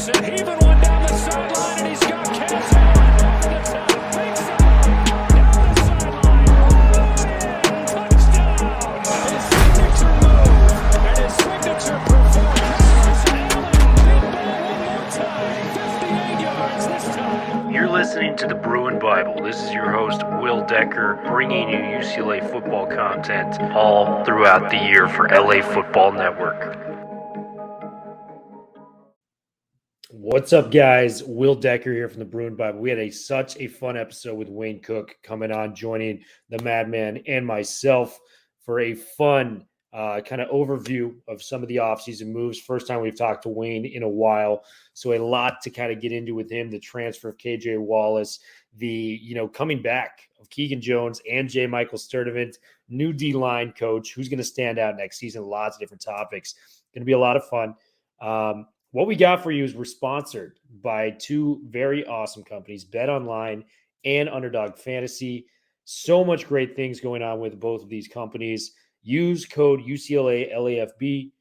Anderson heaving one down the sideline, and he's got Cass Allen over the top. Big side, down the sideline. Touchdown. His signature move and his signature performance. Allen, big ball one more time. 58 yards this time. You're listening to the Bruin Bible. This is your host, Will Decker, bringing you UCLA football content all throughout the year for LA Football Network. What's up, guys? Will Decker here from the Bruin Bible. We had such a fun episode with Wayne Cook coming on, joining the Madman and myself for a fun kind of overview of some of the offseason moves. First time we've talked to Wayne in a while, so a lot to kind of get into with him. The transfer of KJ Wallace, the coming back of Keegan Jones and J. Michael Sturdivant, new D-line coach, who's going to stand out next season. Lots of different topics. Going to be a lot of fun. What we got for you is we're sponsored by two very awesome companies, Bet Online and Underdog Fantasy. So much great things going on with both of these companies. Use code UCLA LAFB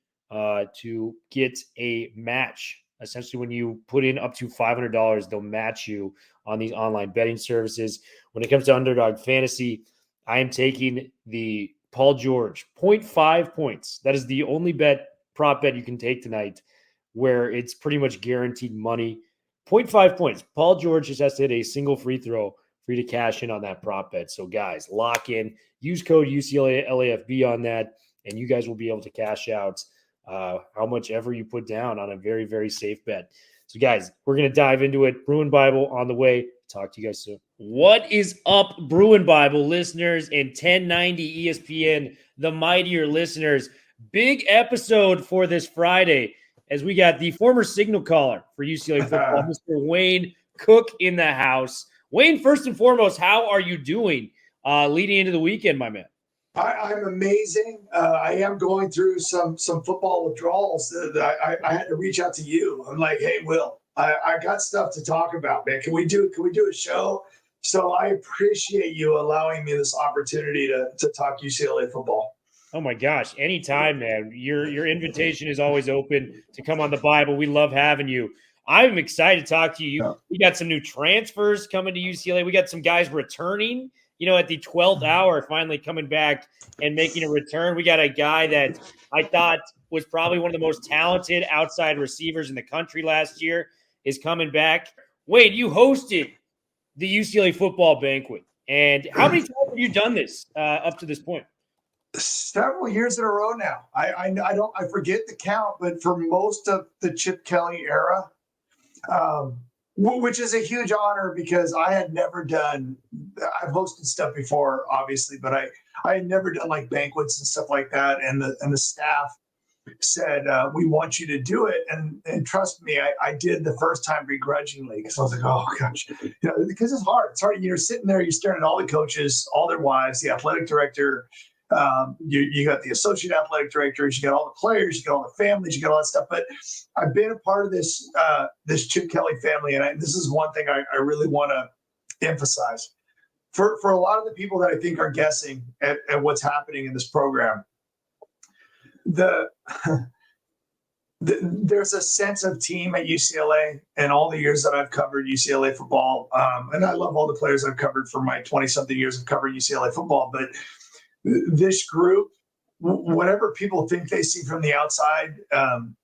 to get a match. Essentially, when you put in up to $500, they'll match you on these online betting services. When it comes to Underdog Fantasy, I am taking the Paul George 0.5 points. That is the only prop bet you can take tonight, where it's pretty much guaranteed money. 0.5 points. Paul George just has to hit a single free throw for you to cash in on that prop bet. So, guys, lock in. Use code UCLA LAFB on that, and you guys will be able to cash out how much ever you put down on a very, very safe bet. So, guys, we're going to dive into it. Bruin Bible on the way. Talk to you guys soon. What is up, Bruin Bible listeners and 1090 ESPN, the mightier listeners? Big episode for this Friday, as we got the former signal caller for UCLA football, Mr. Wayne Cook, in the house. Wayne, first and foremost, how are you doing leading into the weekend, my man? I'm amazing. I am going through some football withdrawals. That I had to reach out to you. I'm like, hey, Will, I got stuff to talk about, man. Can we do a show? So I appreciate you allowing me this opportunity to talk UCLA football. Oh my gosh, anytime, man. Your invitation is always open to come on the Bible. We love having you. I'm excited to talk to you. We got some new transfers coming to UCLA. We got some guys returning, at the 12th hour, finally coming back and making a return. We got a guy that I thought was probably one of the most talented outside receivers in the country last year is coming back. Wade, you hosted the UCLA football banquet. And how many times have you done this up to this point? Several years in a row now. I forget the count, but for most of the Chip Kelly era, which is a huge honor because I had never done. I've hosted stuff before, obviously, but I had never done like banquets and stuff like that. And the staff said, "We want you to do it," and trust me, I did the first time begrudgingly because I was like, "Oh gosh," because it's hard. It's hard. You're sitting there, you're staring at all the coaches, all their wives, the athletic director. You got the associate athletic directors, you got all the players, you got all the families, you got all that stuff. But I've been a part of this Chip Kelly family, and this is one thing I really want to emphasize. For a lot of the people that I think are guessing at what's happening in this program, there's a sense of team at UCLA, and all the years that I've covered UCLA football, and I love all the players I've covered for my 20-something years of covering UCLA football, but this group, whatever people think they see from the outside,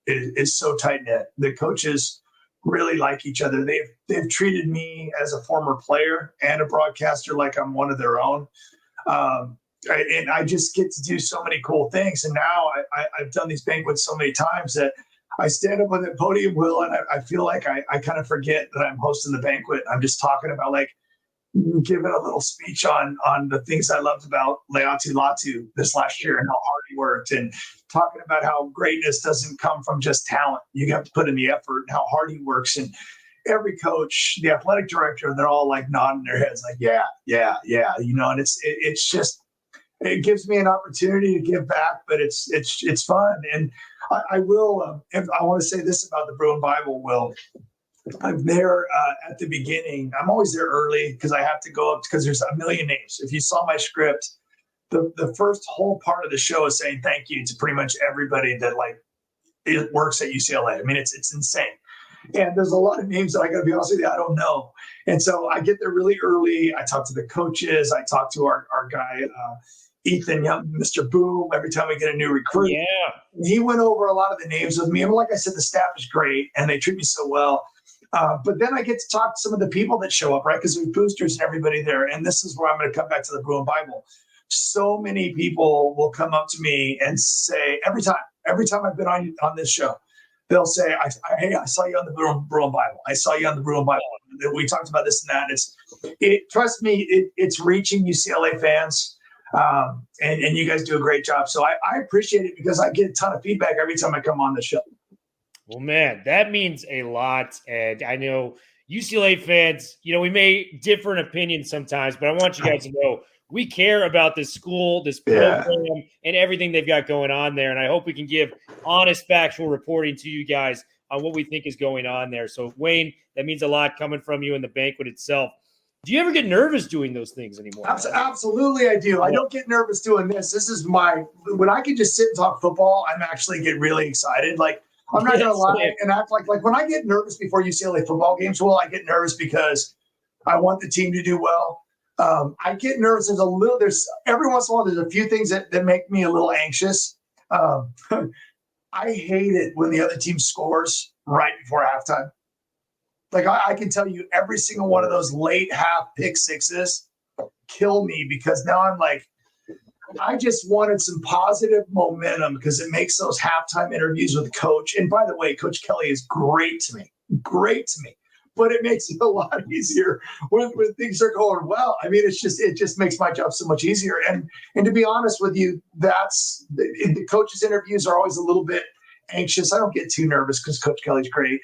is so tight-knit. The coaches really like each other. They've treated me as a former player and a broadcaster like I'm one of their own. And I just get to do so many cool things. And now I've done these banquets so many times that I stand up on the podium, Will, and I feel like I kind of forget that I'm hosting the banquet. I'm just talking about giving a little speech on the things I loved about Leatu Latu this last year and how hard he worked, and talking about how greatness doesn't come from just talent. You have to put in the effort and how hard he works. And every coach, the athletic director, they're all like nodding their heads like, yeah. And it's just, it gives me an opportunity to give back, but it's fun. And I will, I want to say this about the Bruin Bible, Will. I'm there at the beginning. I'm always there early because I have to go up because there's a million names. If you saw my script, the first whole part of the show is saying thank you to pretty much everybody that it works at UCLA. I mean, it's insane. And there's a lot of names that I got to be honest with you, I don't know. And so I get there really early. I talk to the coaches. I talk to our guy, Ethan Young, Mr. Boom, every time we get a new recruit. Yeah. He went over a lot of the names with me. And like I said, the staff is great and they treat me so well. But then I get to talk to some of the people that show up, right? Because there's boosters and everybody there. And this is where I'm going to come back to the Bruin Bible. So many people will come up to me and say, every time I've been on this show, they'll say, hey, I saw you on the Bruin Bible. I saw you on the Bruin Bible. We talked about this and that. Trust me, it's reaching UCLA fans. And you guys do a great job. So I appreciate it because I get a ton of feedback every time I come on the show. Well, man, that means a lot. And I know UCLA fans, we may differ in opinions sometimes, but I want you guys to know we care about this school, this program, and everything they've got going on there. And I hope we can give honest, factual reporting to you guys on what we think is going on there. So, Wayne, that means a lot coming from you in the banquet itself. Do you ever get nervous doing those things anymore? Absolutely, I do. I don't get nervous doing this. This is when I can just sit and talk football, I'm actually get really excited. Like, I'm not going to lie and act like when I get nervous before UCLA football games, I get nervous because I want the team to do well. I get nervous. There's every once in a while, there's a few things that make me a little anxious. I hate it when the other team scores right before halftime. Like I can tell you every single one of those late half pick sixes kill me because now I'm like, I just wanted some positive momentum because it makes those halftime interviews with the coach. And by the way, Coach Kelly is great to me, but it makes it a lot easier when things are going well. I mean, it just makes my job so much easier. And to be honest with you, the coaches' interviews are always a little bit anxious. I don't get too nervous because Coach Kelly's great.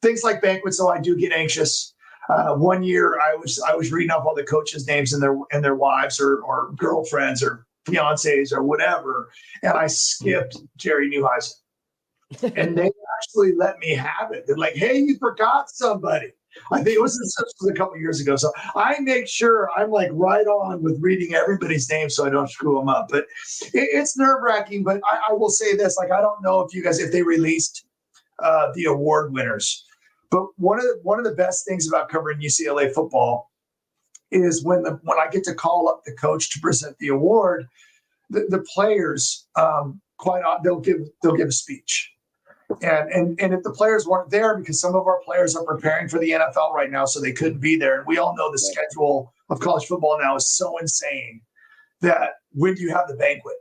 Things like banquets, though, I do get anxious. One year, I was reading off all the coaches' names and their wives or girlfriends or fiancés or whatever, and I skipped Jerry Neuheisen. And they actually let me have it. They're like, "Hey, you forgot somebody." I think it was a couple of years ago. So I make sure I'm like right on with reading everybody's name so I don't screw them up. But it's nerve-wracking. But I will say this: like, I don't know if they released the award winners. But one of the best things about covering UCLA football is when I get to call up the coach to present the award, the players they'll give a speech, and if the players weren't there because some of our players are preparing for the NFL right now, so they couldn't be there, and we all know the schedule of college football now is so insane that when do you have the banquet?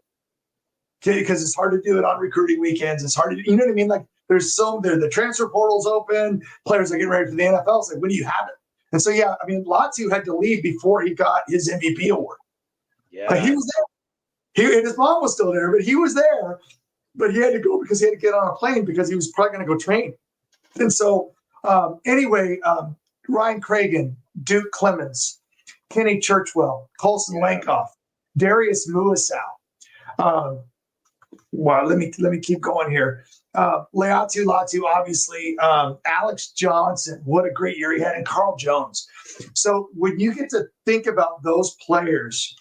Okay, because it's hard to do it on recruiting weekends. It's hard to, you know what I mean? Like the transfer portal's open, players are getting ready for the NFL. It's like, when do you have it? And so, yeah, I mean, Latu had to leave before he got his MVP award. Yeah. Like, he was there. And his mom was still there, but he was there. But he had to go because he had to get on a plane because he was probably going to go train. And so, anyway, Ryan Cragen, Duke Clemens, Kenny Churchwell, Colson Lankoff, Darius Muasau. Wow, let me keep going here. Latu, obviously, Alex Johnson, what a great year he had, and Carl Jones. So when you get to think about those players,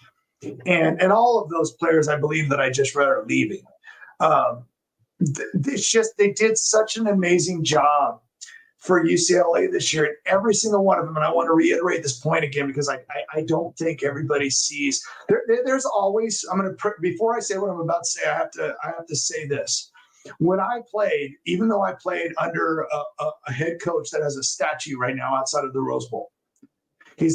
and all of those players, I believe that I just read are leaving. It's just they did such an amazing job for UCLA this year, and every single one of them. And I want to reiterate this point again because I don't think everybody sees. There's always. Before I say what I'm about to say, I have to say this. When I played, even though I played under a head coach that has a statue right now outside of the Rose Bowl, he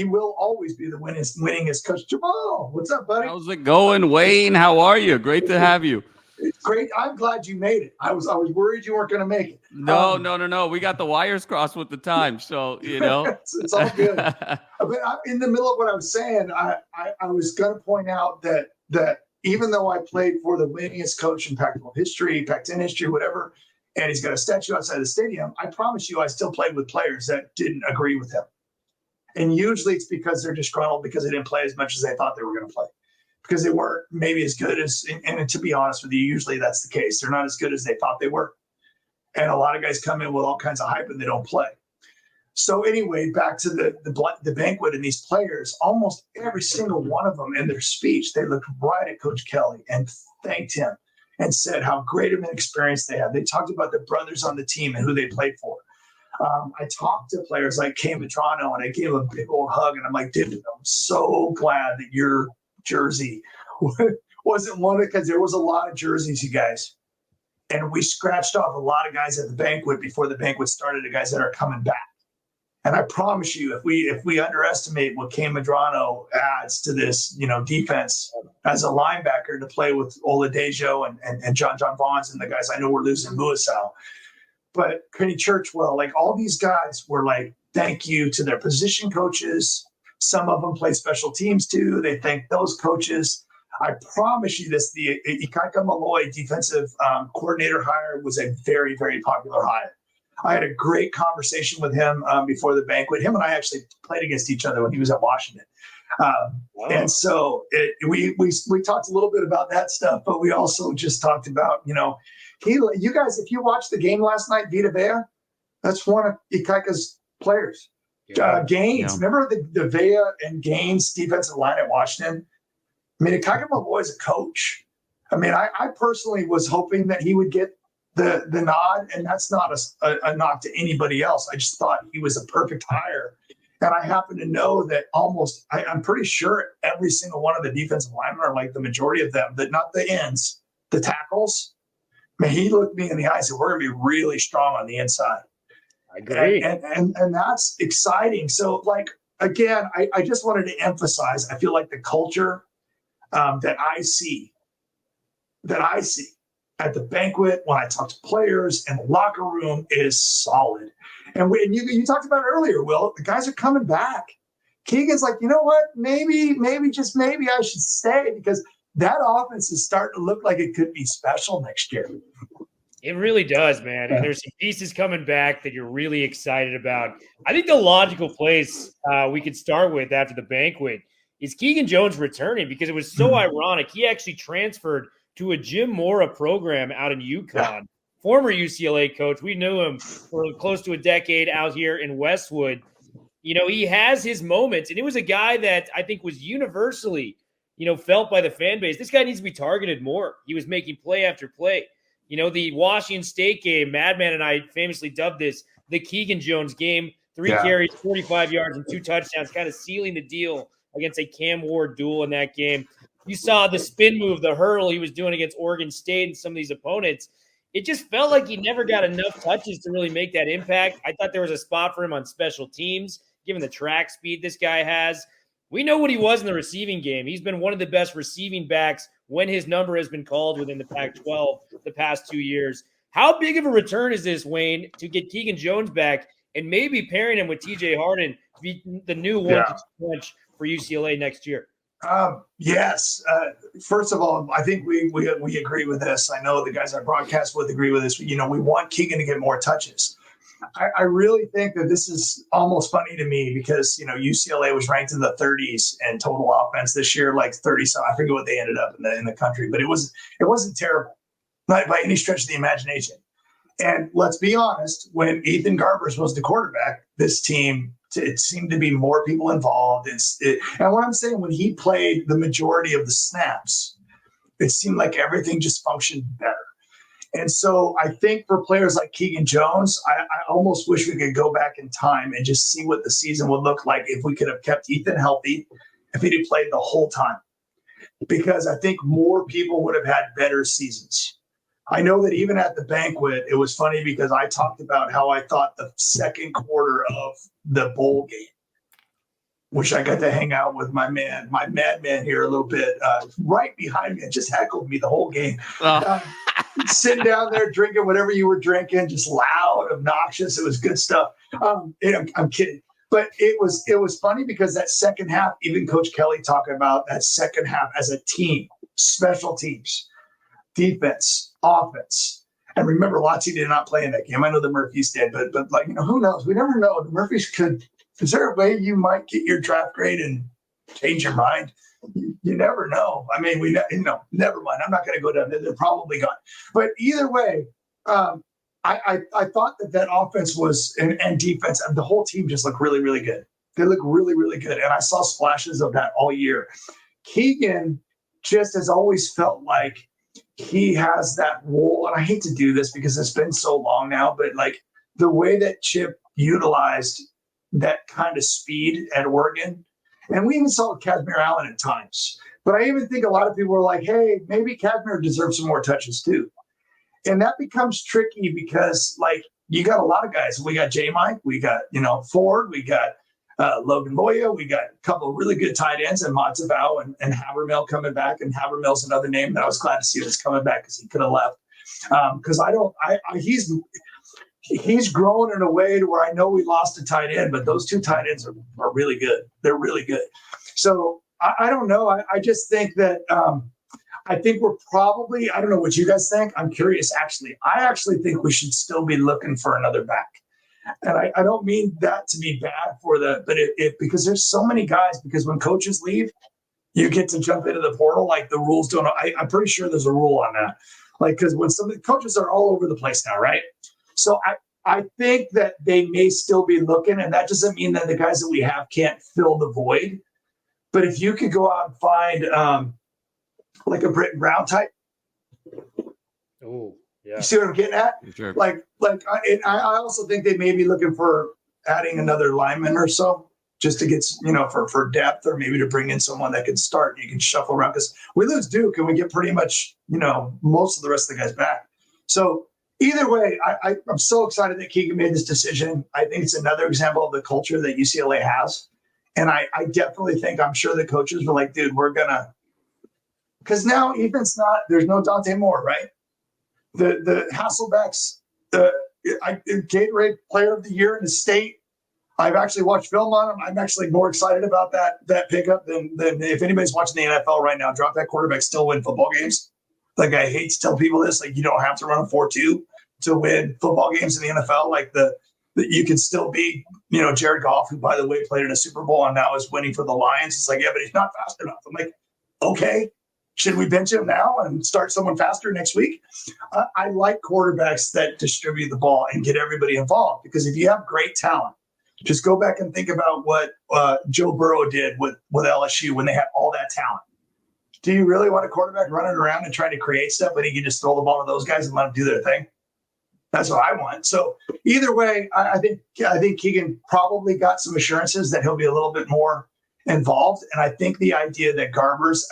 will always be the winningest coach. Jamal, what's up, buddy? How's it going, Wayne? How are you? Great to have you. It's great. I'm glad you made it. I was worried you weren't going to make it. No. We got the wires crossed with the time, so it's all good. But in the middle of what I was saying, I was going to point out that even though I played for the winningest coach in Pac-12 history, Pac-10 history, whatever, and he's got a statue outside the stadium, I promise you I still played with players that didn't agree with him. And usually it's because they're disgruntled because they didn't play as much as they thought they were going to play. Because they weren't maybe as good as, and to be honest with you, usually that's the case. They're not as good as they thought they were. And a lot of guys come in with all kinds of hype and they don't play. So anyway, back to the banquet and these players, almost every single one of them in their speech, they looked right at Coach Kelly and thanked him and said how great of an experience they had. They talked about the brothers on the team and who they played for. I talked to players like Kay Madrano, and I gave him a big old hug, and I'm like, dude, I'm so glad that your jersey wasn't one, because there was a lot of jerseys, you guys. And we scratched off a lot of guys at the banquet before the banquet started, the guys that are coming back. And I promise you, if we underestimate what Kay Madrano adds to this, defense as a linebacker to play with Oladejo and John Vaughns and the guys, I know we're losing Muasau, but Kenny Churchwell, like all these guys were like, thank you to their position coaches. Some of them play special teams too. They thank those coaches. I promise you this, the Ikaika Malloy defensive coordinator hire was a very, very popular hire. I had a great conversation with him before the banquet. Him and I actually played against each other when he was at Washington. And so we talked a little bit about that stuff, but we also just talked about, you guys, if you watched the game last night, Vita Vea, that's one of Ikaika's players. Gaines, remember the Vea and Gaines defensive line at Washington? I mean, Ikaika Malloy is a coach. I mean, I personally was hoping that he would get the nod, and that's not a knock to anybody else. I just thought he was a perfect hire. And I happen to know that I'm pretty sure every single one of the defensive linemen, are like the majority of them, that not the ends, the tackles. I mean, he looked me in the eye and said, we're going to be really strong on the inside. I agree. And that's exciting. So, like, again, I just wanted to emphasize, I feel like the culture that I see at the banquet, when I talk to players in the locker room, is solid. And you talked about it earlier, Will, the guys are coming back. Keegan's like, you know what? Maybe I should stay, because that offense is starting to look like it could be special next year. It really does, man. And there's some pieces coming back that you're really excited about. I think the logical place we could start with after the banquet is Keegan Jones returning, because it was so ironic. He actually transferred to a Jim Mora program out in UConn, former UCLA coach. We knew him for close to a decade out here in Westwood. He has his moments, and it was a guy that I think was universally, felt by the fan base. This guy needs to be targeted more. He was making play after play. The Washington State game, Madman and I famously dubbed this the Keegan Jones game. 3 carries, 45 yards, and 2 touchdowns, kind of sealing the deal against a Cam Ward duel in that game. You saw the spin move, the hurdle he was doing against Oregon State and some of these opponents. It just felt like he never got enough touches to really make that impact. I thought there was a spot for him on special teams, given the track speed this guy has. We know what he was in the receiving game. He's been one of the best receiving backs when his number has been called within the Pac-12 the past 2 years. How big of a return is this, Wayne, to get Keegan Jones back and maybe pairing him with TJ Harden to be the new one-2 punch for UCLA next year? Yes. First of all, I think we agree with this. I know the guys I broadcast with agree with this. We want Keegan to get more touches. I really think that this is almost funny to me, because UCLA was ranked in the 30s in total offense this year, like 30. So I forget what they ended up in the country, but it wasn't terrible, not by any stretch of the imagination. And let's be honest, when Ethan Garbers was the quarterback, this team, it seemed to be more people involved. And what I'm saying, when he played the majority of the snaps, it seemed like everything just functioned better. And so I think for players like Keegan Jones, I almost wish we could go back in time and just see what the season would look like if we could have kept Ethan healthy, if he'd have played the whole time. Because I think more people would have had better seasons. I know that even at the banquet, it was funny because I talked about how I thought the second quarter of the bowl game, which I got to hang out with my madman here a little bit, right behind me, and just heckled me the whole game. Sitting down there drinking whatever you were drinking, just loud, obnoxious. It was good stuff. I'm kidding. But it was funny because that second half, even Coach Kelly talking about that second half as a team, special teams, defense, offense. And remember, Lottie did not play in that game. I know the Murphys did, but who knows? We never know. The Murphys could. Is there a way you might get your draft grade and change your mind? You never know. I mean, never mind. I'm not going to go down there. They're probably gone. But either way, I thought that offense was and defense, and the whole team just looked really, really good. They look really, really good. And I saw splashes of that all year. Keegan just has always felt like he has that role. And I hate to do this because it's been so long now, but like the way that Chip utilized that kind of speed at Oregon, and we even saw Casimir Allen at times. But I even think a lot of people were like, hey, maybe Casimir deserves some more touches too. And that becomes tricky because, like, you got a lot of guys. We got J-Mike, we got, Ford, we got Logan Loya, we got a couple of really good tight ends, and Montevau and Habermill coming back. And Habermill's another name that I was glad to see was coming back because he could have left. Because he's grown in a way to where I know we lost a tight end, but those two tight ends are really good. They're really good. So I don't know. I just think that I think we're probably, I don't know what you guys think. I'm curious, actually. I actually think we should still be looking for another back. And I don't mean that to be bad but because there's so many guys, because when coaches leave, you get to jump into the portal. Like the rules don't, I'm pretty sure there's a rule on that. Like, because when some of the coaches are all over the place now, right? So I think that they may still be looking, and that doesn't mean that the guys that we have can't fill the void. But if you could go out and find like a Britton Brown type. Oh, yeah. You see what I'm getting at? Sure. I also think they may be looking for adding another lineman or so, just to get, for depth, or maybe to bring in someone that can start and you can shuffle around, because we lose Duke and we get pretty much, most of the rest of the guys back. So either way, I'm so excited that Keegan made this decision. I think it's another example of the culture that UCLA has. And I definitely think, I'm sure the coaches were like, dude, we're going to, because now there's no Dante Moore, right? The Hasselbecks, Gatorade Player of the Year in the state. I've actually watched film on him. I'm actually more excited about that pickup than if anybody's watching the NFL right now. Drop that quarterback, still win football games. Like, I hate to tell people this, like, you don't have to run a 4-2 to win football games in the NFL. Like you can still be, Jared Goff, who by the way played in a Super Bowl and now is winning for the Lions. It's like, yeah, but he's not fast enough. I'm like, okay. Should we bench him now and start someone faster next week? I like quarterbacks that distribute the ball and get everybody involved, because if you have great talent, just go back and think about what Joe Burrow did with LSU when they had all that talent. Do you really want a quarterback running around and trying to create stuff, but he can just throw the ball to those guys and let them do their thing? That's what I want. So either way, I think Keegan probably got some assurances that he'll be a little bit more involved. And I think the idea that Garbers,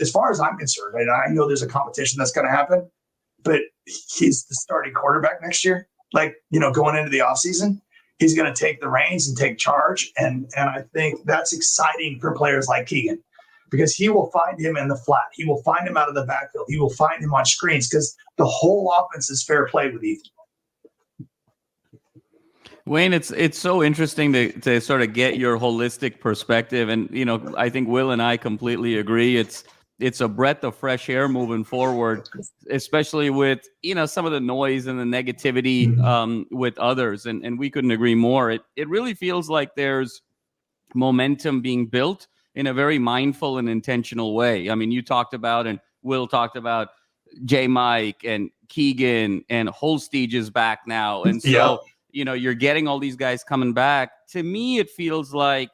as far as I'm concerned, and I know there's a competition that's going to happen, but he's the starting quarterback next year. Like, going into the offseason, he's going to take the reins and take charge. And I think that's exciting for players like Keegan, because he will find him in the flat. He will find him out of the backfield. He will find him on screens, because the whole offense is fair play with Ethan. Wayne, it's so interesting to sort of get your holistic perspective. And, I think Will and I completely agree. It's a breath of fresh air moving forward, especially with, some of the noise and the negativity with others. And we couldn't agree more. It really feels like there's momentum being built in a very mindful and intentional way. I mean, you talked about, and Will talked about, J-Mike and Keegan, and Holstage is back now. And so, yeah. You're getting all these guys coming back. To me, it feels like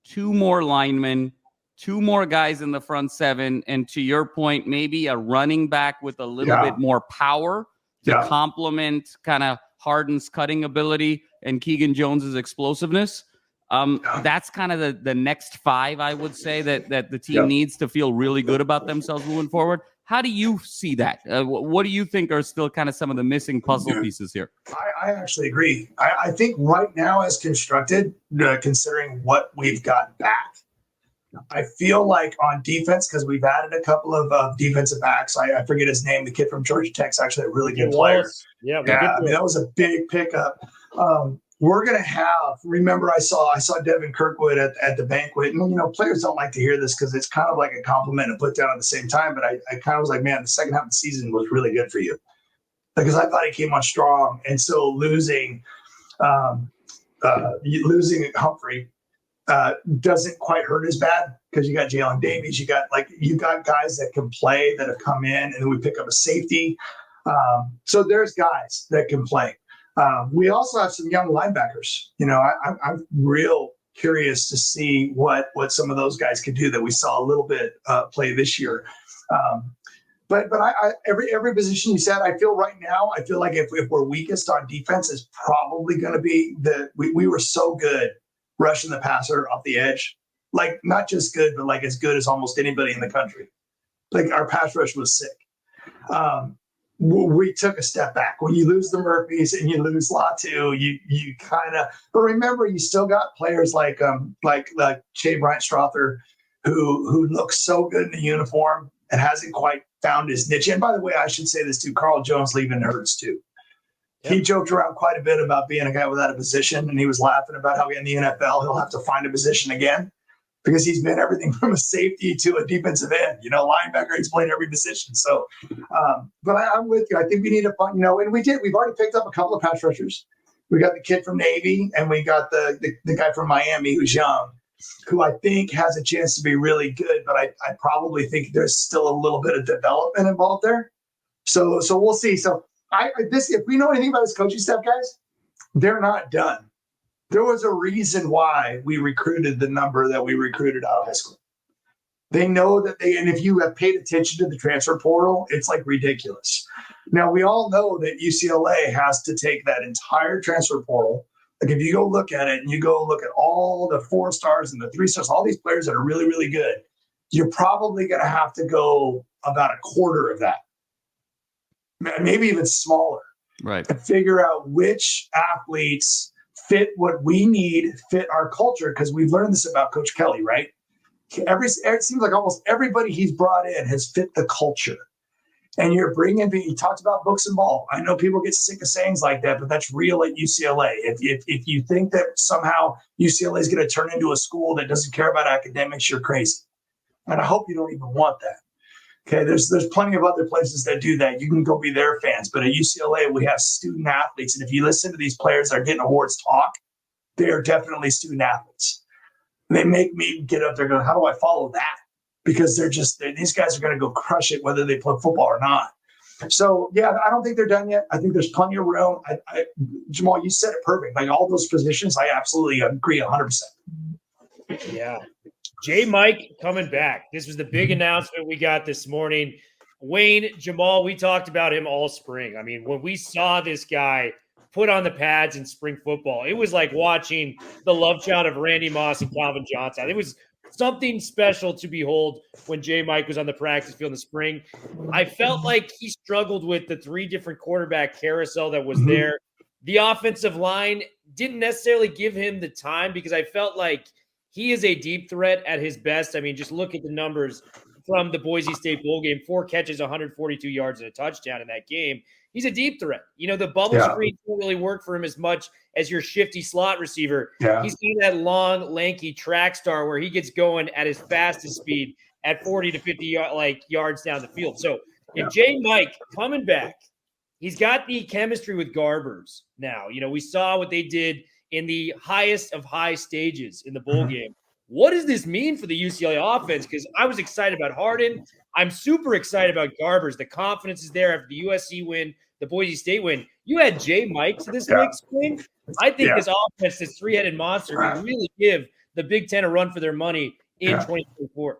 2 more linemen, 2 more guys in the front 7, and to your point, maybe a running back with a little bit more power to complement kind of Harden's cutting ability and Keegan Jones's explosiveness. That's kind of the next 5, I would say, that the team needs to feel really good about themselves moving forward. How do you see that? What do you think are still kind of some of the missing puzzle pieces here? I actually agree. I think right now, as constructed, considering what we've got back, I feel like on defense, because we've added a couple of defensive backs. I forget his name. The kid from Georgia Tech's actually a really good player. That was a big pickup. We're going to have, remember, I saw Devin Kirkwood at the banquet. And, players don't like to hear this because it's kind of like a compliment to put down at the same time. But I kind of was like, man, the second half of the season was really good for you, because I thought he came on strong. And so losing Humphrey doesn't quite hurt as bad, because you got Jalen Davies. You got guys that can play that have come in, and then we pick up a safety. So there's guys that can play. We also have some young linebackers. I'm real curious to see what some of those guys could do that we saw a little bit play this year. But every position you said, I feel right now, I feel like if we're weakest on defense, is probably going to be we were so good rushing the passer off the edge, like not just good, but like as good as almost anybody in the country. Like our pass rush was sick. We took a step back when you lose the Murphys and you lose Latu. You kind of, but remember, you still got players like Shea Bryant Strother, who looks so good in the uniform and hasn't quite found his niche. And by the way, I should say this too: Carl Jones leaving hurts too. Yep. He joked around quite a bit about being a guy without a position, and he was laughing about how in the NFL he'll have to find a position again because he's been everything from a safety to a defensive end. Linebacker, he's played every position. So, but I'm with you. I think we need to find, and we did. We've already picked up a couple of pass rushers. We got the kid from Navy, and we got the guy from Miami who's young, who I think has a chance to be really good, but I probably think there's still a little bit of development involved there. So we'll see. So if we know anything about this coaching staff, guys, they're not done. There was a reason why we recruited the number that we recruited out of high school. They know that and if you have paid attention to the transfer portal, it's like ridiculous. Now, we all know that UCLA has to take that entire transfer portal. Like if you go look at it and you go look at all the 4 stars and the 3 stars, all these players that are really, really good, you're probably going to have to go about a quarter of that, maybe even smaller, right? To figure out which athletes fit what we need, fit our culture, because we've learned this about Coach Kelly, right? It seems like almost everybody he's brought in has fit the culture. And he talked about books and ball. I know people get sick of sayings like that, but that's real at UCLA. If you think that somehow UCLA is going to turn into a school that doesn't care about academics, you're crazy. And I hope you don't even want that. Okay, there's plenty of other places that do that. You can go be their fans. But at UCLA, we have student athletes. And if you listen to these players that are getting awards talk, they are definitely student athletes. They make me get up there going, how do I follow that? Because these guys are going to go crush it whether they play football or not. So, yeah, I don't think they're done yet. I think there's plenty of room. Jamal, you said it perfect. Like all those positions, I absolutely agree 100%. Yeah. J. Mike coming back. This was the big announcement we got this morning. Wayne, Jamal, we talked about him all spring. I mean, when we saw this guy put on the pads in spring football, it was like watching the love child of Randy Moss and Calvin Johnson. It was something special to behold when J. Mike was on the practice field in the spring. I felt like he struggled with the 3 different quarterback carousel that was there. The offensive line didn't necessarily give him the time because I felt like he is a deep threat at his best. I mean, just look at the numbers from the Boise State bowl game: 4 catches, 142 yards, and a touchdown in that game. He's a deep threat. The bubble screen didn't really work for him as much as your shifty slot receiver. Yeah. He's got that long, lanky track star where he gets going at his fastest speed at 40 to 50 yards down the field. So if J. Mike coming back, he's got the chemistry with Garbers now. We saw what they did in the highest of high stages in the bowl game. What does this mean for the UCLA offense? Because I was excited about Harden. I'm super excited about Garbers. The confidence is there after the USC win, the Boise State win. You had J. Mike to this mix win. I think this offense, this 3-headed monster, can really give the Big Ten a run for their money in 2024.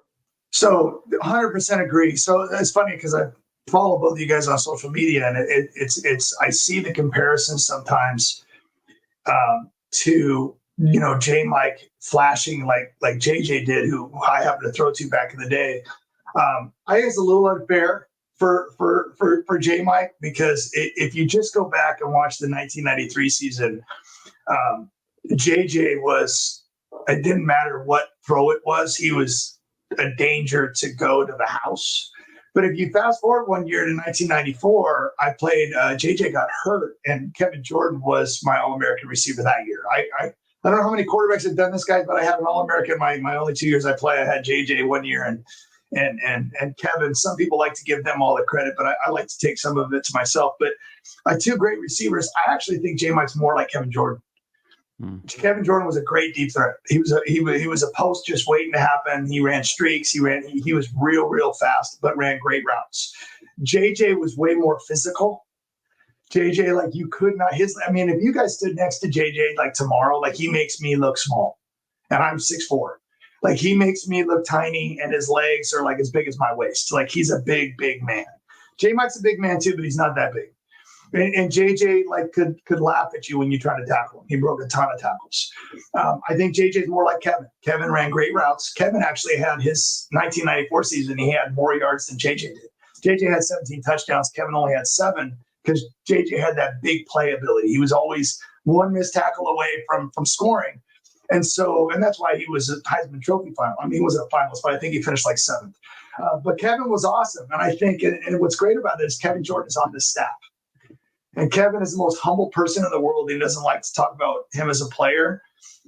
So 100% agree. So it's funny because I follow both of you guys on social media, and it's I see the comparison sometimes to J. Mike flashing like JJ did, who I happened to throw to back in the day. I think it's a little unfair for J. Mike because if you just go back and watch the 1993 season, JJ was, it didn't matter what throw it was, he was a danger to go to the house. But if you fast forward one year to 1994, I played, JJ got hurt, and Kevin Jordan was my All-American receiver that year. I don't know how many quarterbacks have done this, guys, but I had an All-American my only 2 years I play. I had JJ 1 year and Kevin. Some people like to give them all the credit, but I like to take some of it to myself. But 2 great receivers. I actually think J. Mike's more like Kevin Jordan. Kevin Jordan was a great deep threat. He was a post just waiting to happen. He ran streaks. He was real fast, but ran great routes. JJ was way more physical. JJ, like you could not if you guys stood next to JJ like tomorrow, like he makes me look small, and I'm 6'4". Like he makes me look tiny, and his legs are like as big as my waist. Like he's a big man. J-Mike's a big man too, but he's not that big. And JJ could laugh at you when you try to tackle him. He broke a ton of tackles. I think JJ's more like Kevin. Kevin ran great routes. Kevin actually had his 1994 season. He had more yards than JJ did. JJ had 17 touchdowns. Kevin only had 7 because JJ had that big play ability. He was always one missed tackle away from scoring. And that's why he was a Heisman Trophy final. I mean, he wasn't a finalist, but I think he finished like 7th. But Kevin was awesome. And I think, and what's great about this, Kevin Jordan is on this staff. And Kevin is the most humble person in the world. He doesn't like to talk about him as a player.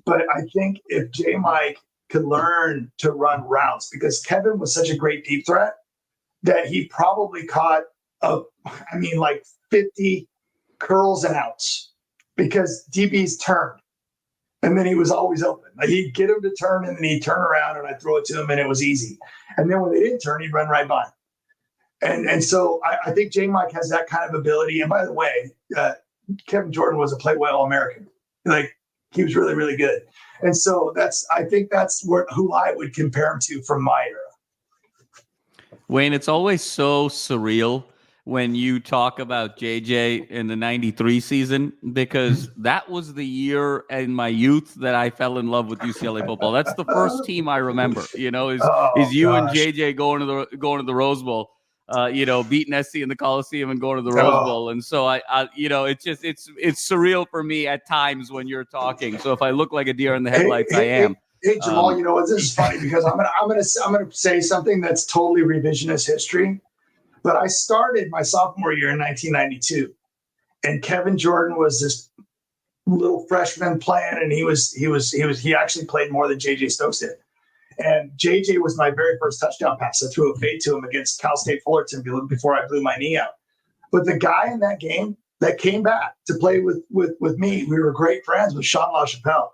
But I think if J-Mike could learn to run routes, because Kevin was such a great deep threat that he probably caught, 50 curls and outs because DBs turned. And then he was always open. Like he'd get him to turn and then he'd turn around and I'd throw it to him and it was easy. And then when they didn't turn, he'd run right by him. And so I think J-Mike has that kind of ability. And by the way, Kevin Jordan was a Playboy All-American. Like he was really, really good. And so I think that's who I would compare him to from my era. Wayne, it's always so surreal when you talk about JJ in the 93 season, because that was the year in my youth that I fell in love with UCLA football. That's the first team I remember, is you and JJ going to the Rose Bowl. Beating SC in the Coliseum and going to the Rose Bowl. And so it's surreal for me at times when you're talking. So if I look like a deer in the headlights, I am. Hey, Jamal, this is funny because I'm gonna say something that's totally revisionist history. But I started my sophomore year in 1992, and Kevin Jordan was this little freshman playing, and he actually played more than JJ Stokes did. And JJ was my very first touchdown pass. I threw a fade to him against Cal State Fullerton before I blew my knee out. But the guy in that game that came back to play with me, we were great friends with Sean LaChapelle.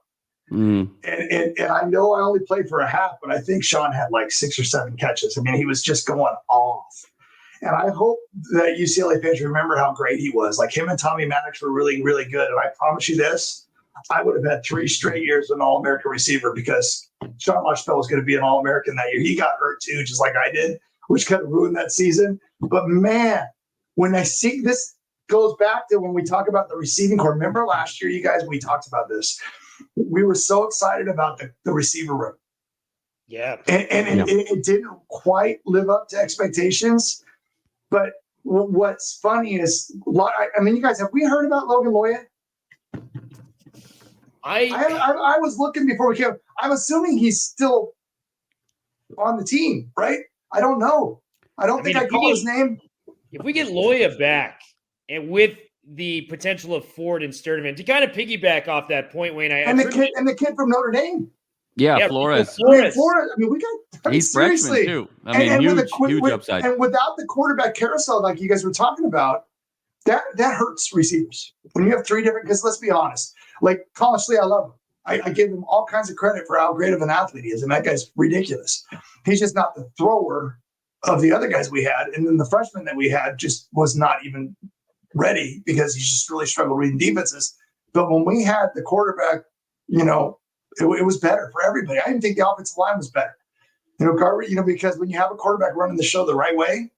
And I know I only played for a half, but I think Sean had like 6 or 7 catches. I mean, he was just going off. And I hope that UCLA fans remember how great he was. Like him and Tommy Maddox were really, really good. And I promise you this, I would have had 3 straight years with an All-American receiver because Sean LaChapelle was going to be an All-American that year. He got hurt too, just like I did, which kind of ruined that season. But man, when I see this goes back to when we talk about the receiving core. Remember last year, you guys, we talked about this. We were so excited about the receiver room. Yeah. And it didn't quite live up to expectations. But what's funny is, you guys, have we heard about Logan Loya? I was looking before we came. I'm assuming he's still on the team, right? I don't know. I think I call his name. If we get Loya back, and with the potential of Ford and Sturdivant, to kind of piggyback off that point, Wayne, the kid from Notre Dame. Yeah, Flores. Flores. He's freshman too. Huge upside. And without the quarterback carousel, like you guys were talking about, that hurts receivers. When you have 3 different, because let's be honest, like Colin Schlee, I love him. I give him all kinds of credit for how great of an athlete he is. And that guy's ridiculous. He's just not the thrower of the other guys we had. And then the freshman that we had just was not even ready because he just really struggled reading defenses. But when we had the quarterback, it was better for everybody. I didn't think the offensive line was better. Because when you have a quarterback running the show the right way,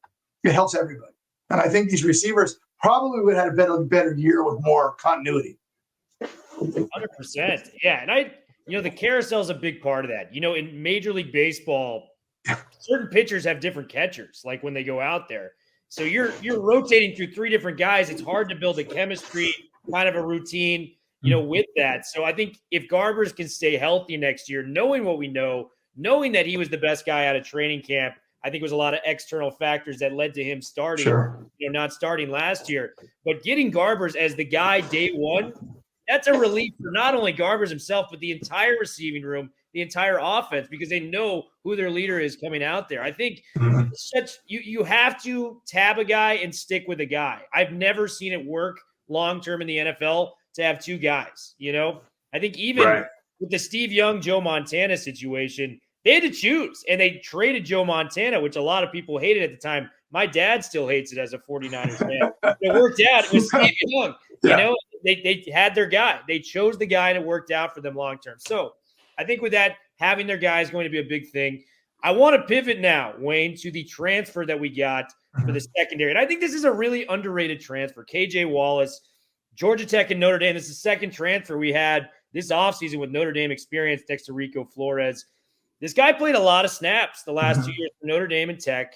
it helps everybody. And I think these receivers probably would have had a better year with more continuity. 100%. Yeah. And the carousel is a big part of that. In Major League Baseball, certain pitchers have different catchers, like when they go out there. So you're rotating through 3 different guys. It's hard to build a chemistry, kind of a routine, with that. So I think if Garbers can stay healthy next year, knowing what we know, knowing that he was the best guy out of training camp, I think it was a lot of external factors that led to him starting, not starting last year. But getting Garbers as the guy day one, that's a relief for not only Garbers himself, but the entire receiving room, the entire offense, because they know who their leader is coming out there. I think you have to tab a guy and stick with a guy. I've never seen it work long-term in the NFL to have 2 guys, I think even with the Steve Young, Joe Montana situation, they had to choose, and they traded Joe Montana, which a lot of people hated at the time. My dad still hates it as a 49ers fan. It worked out. It was Steve Young. They had their guy. They chose the guy, and it worked out for them long-term. So I think with that, having their guy is going to be a big thing. I want to pivot now, Wayne, to the transfer that we got for the secondary. And I think this is a really underrated transfer. KJ Wallace, Georgia Tech and Notre Dame. This is the second transfer we had this offseason with Notre Dame experience next to Rico Flores. This guy played a lot of snaps the last 2 years for Notre Dame and Tech.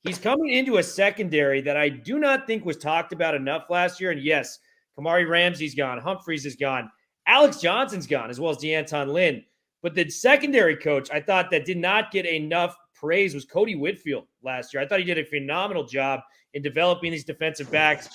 He's coming into a secondary that I do not think was talked about enough last year. And yes, Kamari Ramsey's gone. Humphreys is gone. Alex Johnson's gone, as well as DeAnton Lynn. But the secondary coach, I thought that did not get enough praise was Cody Whitfield last year. I thought he did a phenomenal job in developing these defensive backs.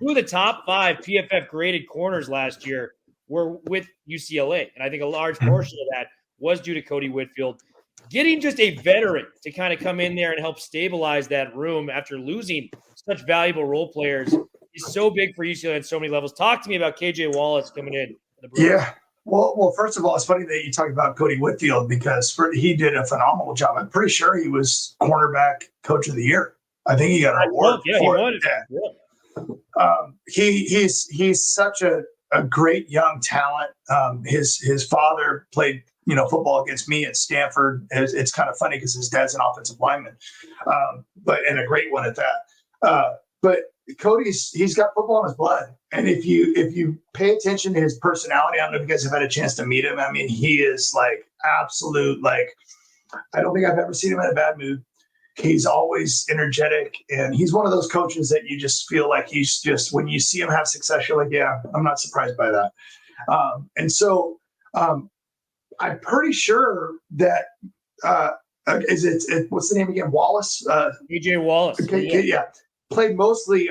2 of the top 5 PFF graded corners last year were with UCLA. And I think a large portion of that was due to Cody Whitfield. Getting just a veteran to kind of come in there and help stabilize that room after losing such valuable role players is so big for UCLA on so many levels. Talk to me about KJ Wallace coming in. Yeah. Well, first of all, it's funny that you talk about Cody Whitfield because he did a phenomenal job. I'm pretty sure he was cornerback coach of the year. I think he got an award for it. Yeah. He's such a great young talent. His father played football against me at Stanford. It's kind of funny because his dad's an offensive lineman, and a great one at that. But he's got football in his blood. And if you pay attention to his personality, I don't know if you guys have had a chance to meet him. I mean, he is like absolute, I don't think I've ever seen him in a bad mood. He's always energetic. And he's one of those coaches that you just feel like he's just, when you see him have success, you're like, yeah, I'm not surprised by that. I'm pretty sure that, what's the name again? Wallace? KJ Wallace. Yeah. Played mostly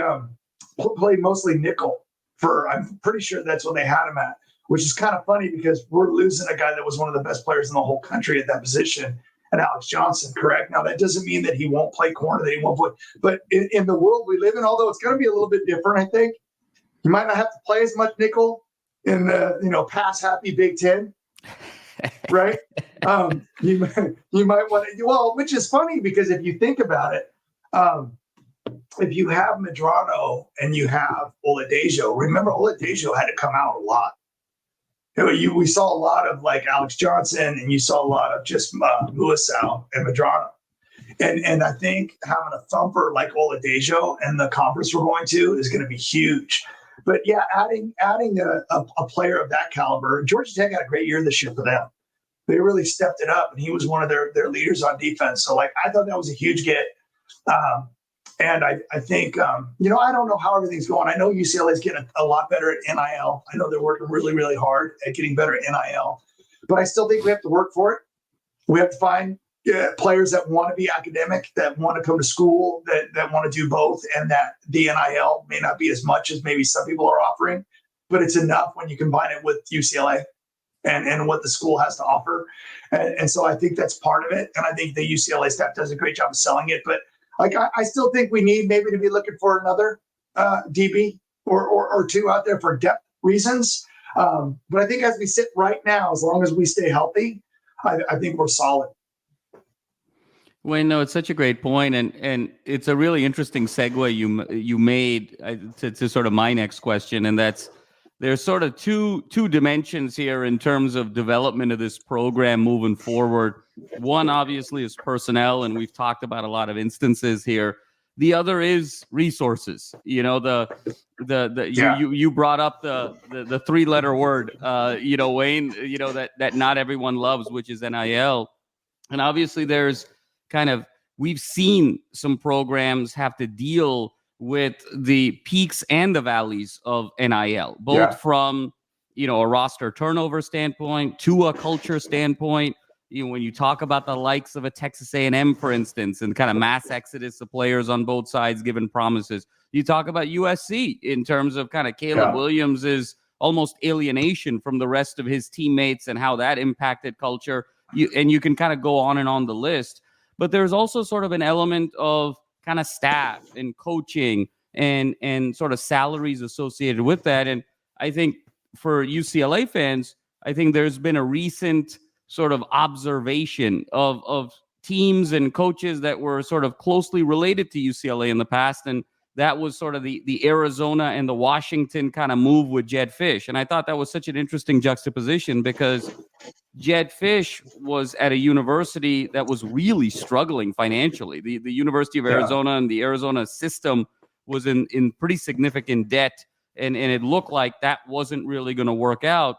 nickel I'm pretty sure that's what they had him at, which is kind of funny because we're losing a guy that was one of the best players in the whole country at that position, and Alex Johnson, correct? Now, that doesn't mean that he won't play corner, that he won't play, but in the world we live in, although it's going to be a little bit different, I think, you might not have to play as much nickel in the pass-happy Big Ten, right? You might want to, which is funny because if you think about it, if you have Medrano and you have Oladejo, remember Oladejo had to come out a lot. We saw a lot of Alex Johnson, and you saw a lot of just Muasau and Medrano. And I think having a thumper like Oladejo and the conference we're going to is going to be huge. But yeah, adding a player of that caliber, Georgia Tech had a great year this year for them. They really stepped it up, and he was one of their leaders on defense. So I thought that was a huge get. And I think, I don't know how everything's going. I know UCLA is getting a lot better at NIL. I know they're working really, really hard at getting better at NIL. But I still think we have to work for it. We have to find players that want to be academic, that want to come to school, that want to do both, and that the NIL may not be as much as maybe some people are offering, but it's enough when you combine it with UCLA and what the school has to offer. And so I think that's part of it. And I think the UCLA staff does a great job of selling it. But I still think we need maybe to be looking for another DB or two out there for depth reasons. But I think as we sit right now, as long as we stay healthy, I think we're solid. Wayne, no, it's such a great point, and it's a really interesting segue you made to sort of my next question, and that's there's sort of two dimensions here in terms of development of this program moving forward. One, obviously, is personnel, and we've talked about a lot of instances here. The other is resources. You brought up the 3-letter word, Wayne, that not everyone loves, which is NIL. And obviously we've seen some programs have to deal with the peaks and the valleys of NIL, both from, a roster turnover standpoint to a culture standpoint. When you talk about the likes of a Texas A&M, for instance, and kind of mass exodus of players on both sides given promises, you talk about USC in terms of kind of Caleb Williams' almost alienation from the rest of his teammates and how that impacted culture. You can kind of go on and on the list. But there's also sort of an element of kind of staff and coaching and sort of salaries associated with that. And I think for UCLA fans, I think there's been a recent sort of observation of teams and coaches that were sort of closely related to UCLA in the past. And that was sort of the Arizona and the Washington kind of move with Jed Fish. And I thought that was such an interesting juxtaposition because Jed Fish was at a university that was really struggling financially. The University of Arizona and the Arizona system was in pretty significant debt, and it looked like that wasn't really going to work out.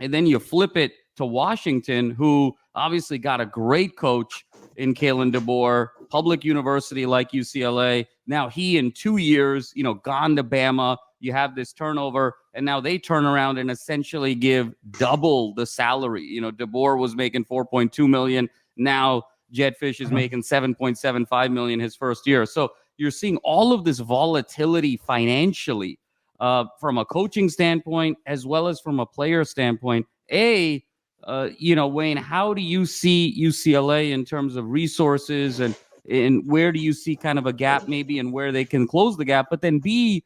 And then you flip it to Washington, who obviously got a great coach in Kalen DeBoer, public university like UCLA. Now he, in 2 years, gone to Bama. You have this turnover, and now they turn around and essentially give double the salary. DeBoer was making $4.2 million. Now Jed Fish is making $7.75 million his first year. So you're seeing all of this volatility financially from a coaching standpoint as well as from a player standpoint. Wayne, how do you see UCLA in terms of resources, and where do you see kind of a gap maybe and where they can close the gap? But then B,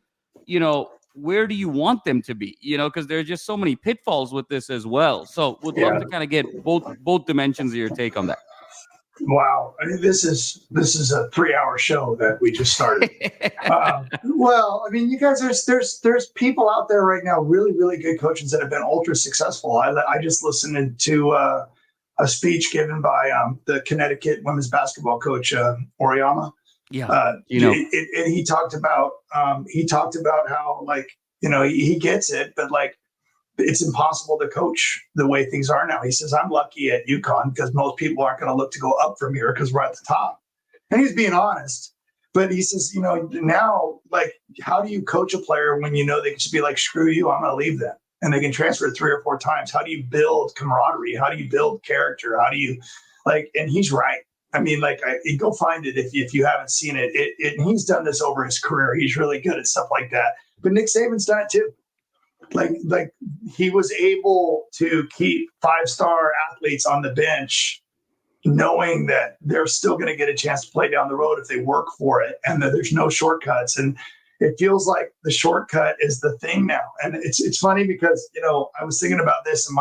where do you want them to be? Because there are just so many pitfalls with this as well. So would love to kind of get both dimensions of your take on that. Wow. I mean, this is a 3-hour show that we just started. Well, I mean, you guys, there's people out there right now, really, really good coaches that have been ultra successful. I just listened to a speech given by the Connecticut women's basketball coach, Oriyama. Yeah. And he talked about how, he gets it, but it's impossible to coach the way things are now. He says, I'm lucky at UConn because most people aren't going to look to go up from here because we're at the top. And he's being honest. But he says, now, how do you coach a player when they can just be like, screw you, I'm going to leave them? And they can transfer 3 or 4 times. How do you build camaraderie? How do you build character? How do you, and he's right. I mean, go find it if you haven't seen it. And he's done this over his career. He's really good at stuff like that. But Nick Saban's done it too. He was able to keep 5-star athletes on the bench, knowing that they're still going to get a chance to play down the road if they work for it, and that there's no shortcuts. And it feels like the shortcut is the thing now. And it's funny because, I was thinking about this, and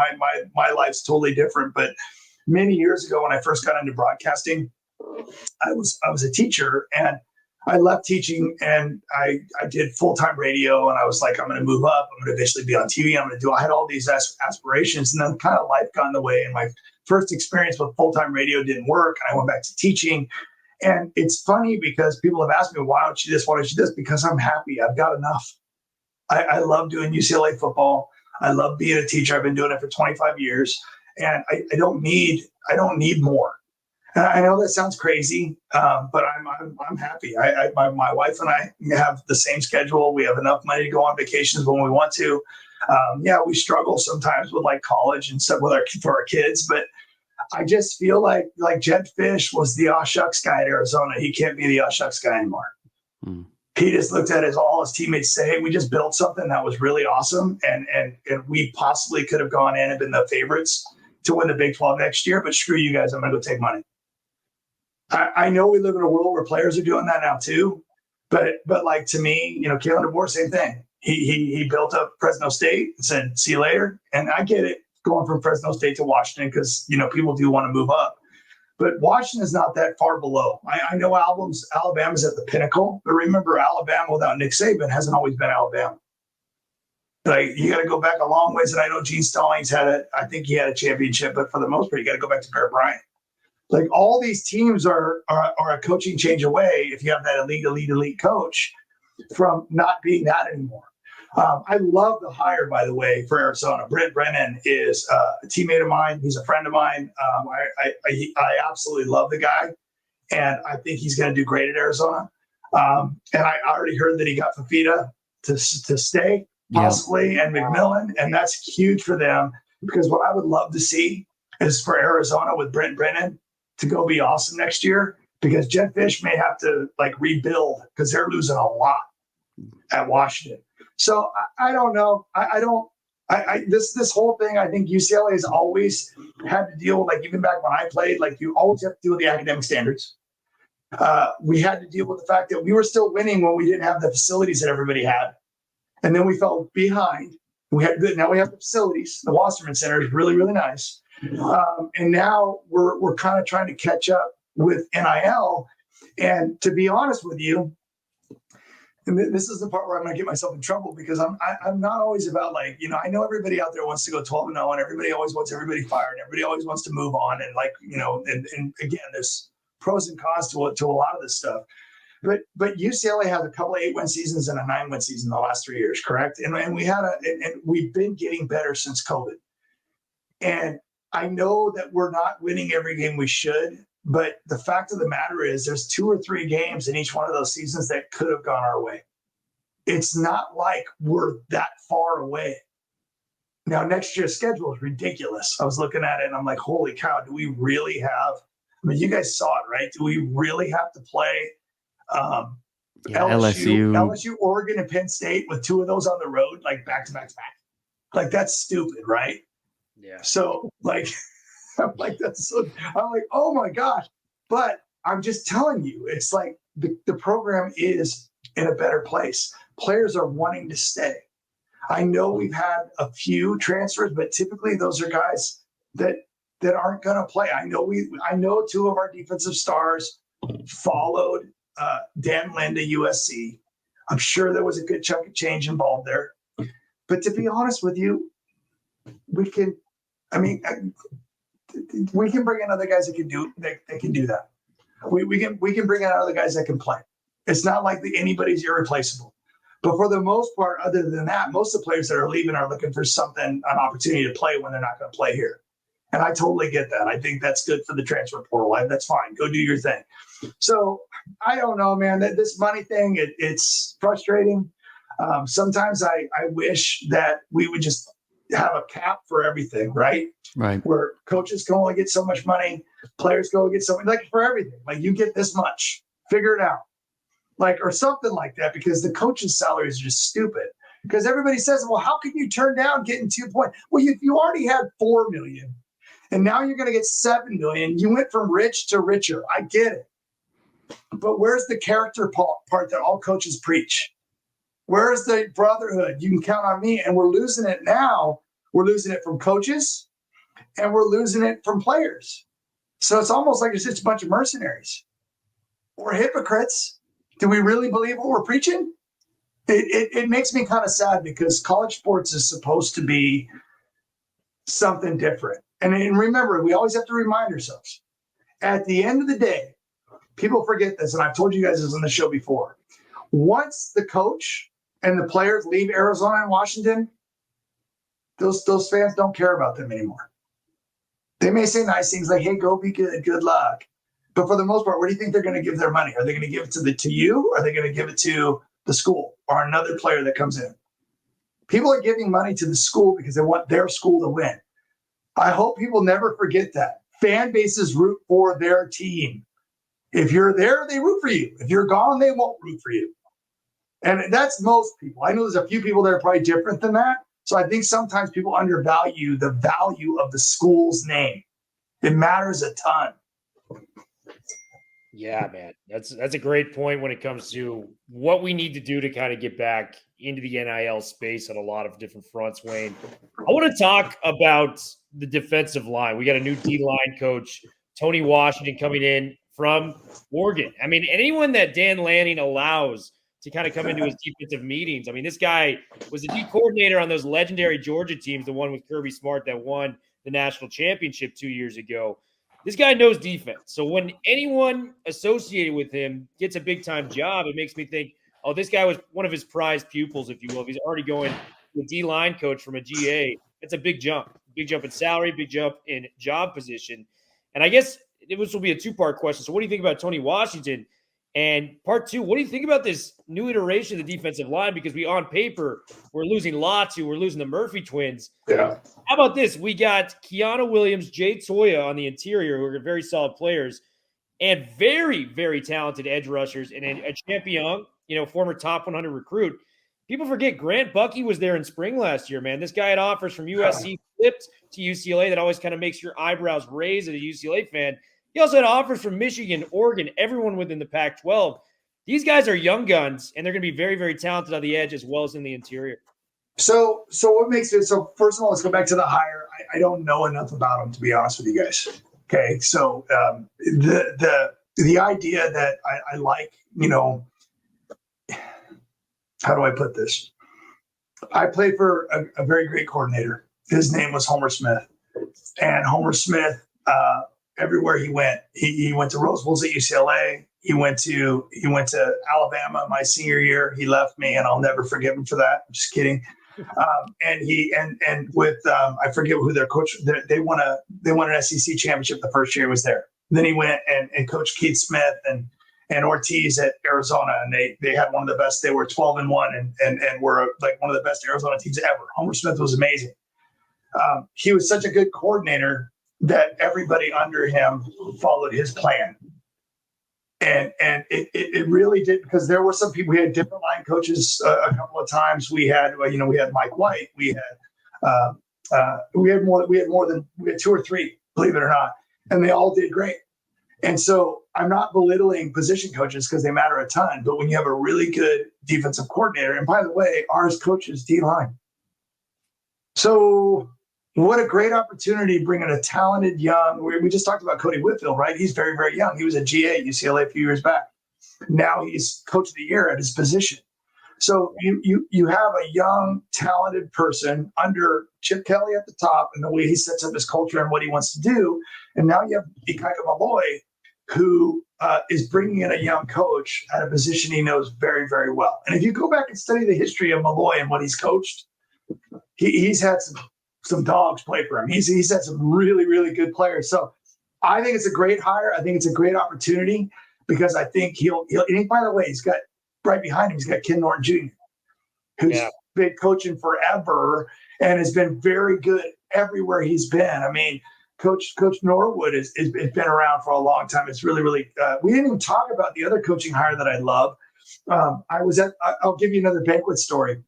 my life's totally different. But many years ago, when I first got into broadcasting, I was a teacher, and I left teaching and I did full-time radio, and I was like, I'm going to move up. I'm going to eventually be on TV. I had all these aspirations, and then kind of life got in the way. And my first experience with full-time radio didn't work. And I went back to teaching. And it's funny because people have asked me, why don't you this? Why don't you this? Because I'm happy. I've got enough. I love doing UCLA football. I love being a teacher. I've been doing it for 25 years, and I don't need more. And I know that sounds crazy, but I'm happy. My wife and I have the same schedule. We have enough money to go on vacations when we want to. We struggle sometimes with college and stuff for our kids, but I just feel like Jed Fish was the aw shucks guy at Arizona. He can't be the aw shucks guy anymore. Mm. He just looked at all his teammates say, hey, we just built something that was really awesome, and we possibly could have gone in and been the favorites to win the Big 12 next year, but screw you guys, I'm going to go take money. I know we live in a world where players are doing that now too, but to me, Kalen DeBoer, same thing. He built up Fresno State and said, see you later. And I get it going from Fresno State to Washington because, people do want to move up. But Washington is not that far below. I know Alabama's at the pinnacle, but remember, Alabama without Nick Saban hasn't always been Alabama. You got to go back a long ways. And I know Gene Stallings I think he had a championship, but for the most part, you got to go back to Bear Bryant. All these teams are a coaching change away if you have that elite coach from not being that anymore. I love the hire, by the way, for Arizona. Brent Brennan is a teammate of mine. He's a friend of mine. I absolutely love the guy, and I think he's going to do great at Arizona. And I already heard that he got Fafita to stay, possibly, and McMillan, and that's huge for them because what I would love to see is for Arizona with Brent Brennan to go be awesome next year, because Jed Fish may have to rebuild because they're losing a lot at Washington. So I don't know. This whole thing, I think UCLA has always had to deal with, even back when I played, you always have to deal with the academic standards. We had to deal with the fact that we were still winning when we didn't have the facilities that everybody had. And then we fell behind. Now we have the facilities. The Wasserman Center is really, really nice. And now we're kind of trying to catch up with NIL. And to be honest with you, and this is the part where I'm going to get myself in trouble because I'm not always about like, I know everybody out there wants to go 12-0 and everybody always wants everybody fired. And everybody always wants to move on. And like, and again, there's pros and cons to a lot of this stuff. But UCLA has a couple of 8-win seasons and a 9-win season the last 3 years, correct? And we had and we've been getting better since COVID. And I know that we're not winning every game we should, but the fact of the matter is there's 2 or 3 games in each one of those seasons that could have gone our way. It's not like we're that far away. Now, next year's schedule is ridiculous. I was looking at it and I'm like, holy cow, do we really have, you guys saw it, right? Do we really have to play LSU, Oregon, and Penn State with 2 of those on the road, like back to back to back? Like, that's stupid, right? Yeah. So like, I'm like, oh my gosh. But I'm just telling you, it's like the program is in a better place. Players are wanting to stay. I know we've had a few transfers, but typically those are guys that aren't going to play. I know 2 of our defensive stars followed Dan Lynn to USC. I'm sure there was a good chunk of change involved there. But to be honest with you, we can bring in other guys that can do that. We can bring in other guys that can play. It's not like anybody's irreplaceable. But for the most part, other than that, most of the players that are leaving are looking for an opportunity to play when they're not going to play here. And I totally get that. I think that's good for the transfer portal. That's fine. Go do your thing. So I don't know, man. This money thing, it's frustrating. Sometimes I wish that we would just have a cap for everything, right? Right. Where coaches can only get so much money, players can only get so much, like for everything. Like you get this much, figure it out. Like, or something like that, because the coaches' salaries are just stupid. Because everybody says, well, how can you turn down getting 2 points? Well, you already had $4 million, and now you're going to get $7 million. You went from rich to richer. I get it. But where's the character part that all coaches preach? Where's the brotherhood? You can count on me. And we're losing it now. We're losing it from coaches, and we're losing it from players. So it's almost like it's just a bunch of mercenaries. We're hypocrites. Do we really believe what we're preaching? It makes me kind of sad because college sports is supposed to be something different. And remember, we always have to remind ourselves, at the end of the day, people forget this, and I've told you guys this on the show before. Once the coach and the players leave Arizona and Washington, those fans don't care about them anymore. They may say nice things like, hey, go be good, good luck. But for the most part, where do you think they're going to give their money? Are they going to give it to you? Or are they going to give it to the school or another player that comes in? People are giving money to the school because they want their school to win. I hope people never forget that. Fan bases root for their team. If you're there, they root for you. If you're gone, they won't root for you. And that's most people. I know there's a few people that are probably different than that. So I think sometimes people undervalue the value of the school's name. It matters a ton. Yeah, man, that's a great point when it comes to what we need to do to kind of get back into the NIL space on a lot of different fronts, Wayne. I want to talk about the defensive line. We got a new D-line coach, Tony Washington, coming in from Oregon. I mean, anyone that Dan Lanning allows to kind of come into his defensive meetings. I mean, this guy was the D coordinator on those legendary Georgia teams, the one with Kirby Smart that won the national championship 2 years ago. This guy knows defense. So when anyone associated with him gets a big-time job, it makes me think, oh, this guy was one of his prized pupils, if you will. If he's already going to a D-line coach from a GA, it's a big jump. Big jump in salary, big jump in job position. And I guess this will be a two-part question. So what do you think about Tony Washington? And part two, what do you think about this new iteration of the defensive line? Because on paper, we're losing Latu, we're losing the Murphy twins. Yeah. How about this? We got Keanu Williams, Jay Toya on the interior, who are very solid players, and very, very talented edge rushers, and a champion, former top 100 recruit. People forget Grant Bucky was there in spring last year, man. This guy had offers from USC, flipped to UCLA. That always kind of makes your eyebrows raise as a UCLA fan. He also had offers from Michigan, Oregon, everyone within the Pac-12. These guys are young guns, and they're going to be very, very talented on the edge as well as in the interior. So what makes it – so first of all, let's go back to the hire. I don't know enough about them, to be honest with you guys. Okay, so the idea that I like, how do I put this? I played for a very great coordinator. His name was Homer Smith. And Homer Smith, everywhere he went to Rose Bowls at UCLA. He went to Alabama my senior year. He left me, and I'll never forgive him for that. I'm just kidding. And with I forget who their coach. They won an SEC championship the first year he was there. Then he went and coached Keith Smith and Ortiz at Arizona, and they had one of the best. They were 12-1 and were like one of the best Arizona teams ever. Homer Smith was amazing. He was such a good coordinator that everybody under him followed his plan. And it really did, because there were some people. We had different line coaches a couple of times. We had Mike White. We had two or three, believe it or not, and they all did great. And so I'm not belittling position coaches because they matter a ton, but when you have a really good defensive coordinator, and by the way, ours coaches D-line. So what a great opportunity bringing a talented young, we just talked about Cody Whitfield, right? He's very, very young. He was a GA at UCLA a few years back. Now he's coach of the year at his position. So you have a young, talented person under Chip Kelly at the top and the way he sets up his culture and what he wants to do. And now you have Ikaika Malloy, who is bringing in a young coach at a position he knows very, very well. And if you go back and study the history of Malloy and what he's coached, he's had some dogs play for him. He's had some really, really good players. So I think it's a great hire. I think it's a great opportunity because I think he'll and by the way, he's got right behind him, he's got Ken Norton Jr., who's been coaching forever and has been very good everywhere he's been. I mean, Coach Norwood has been around for a long time. It's really, really, we didn't even talk about the other coaching hire that I love. I'll give you another banquet story.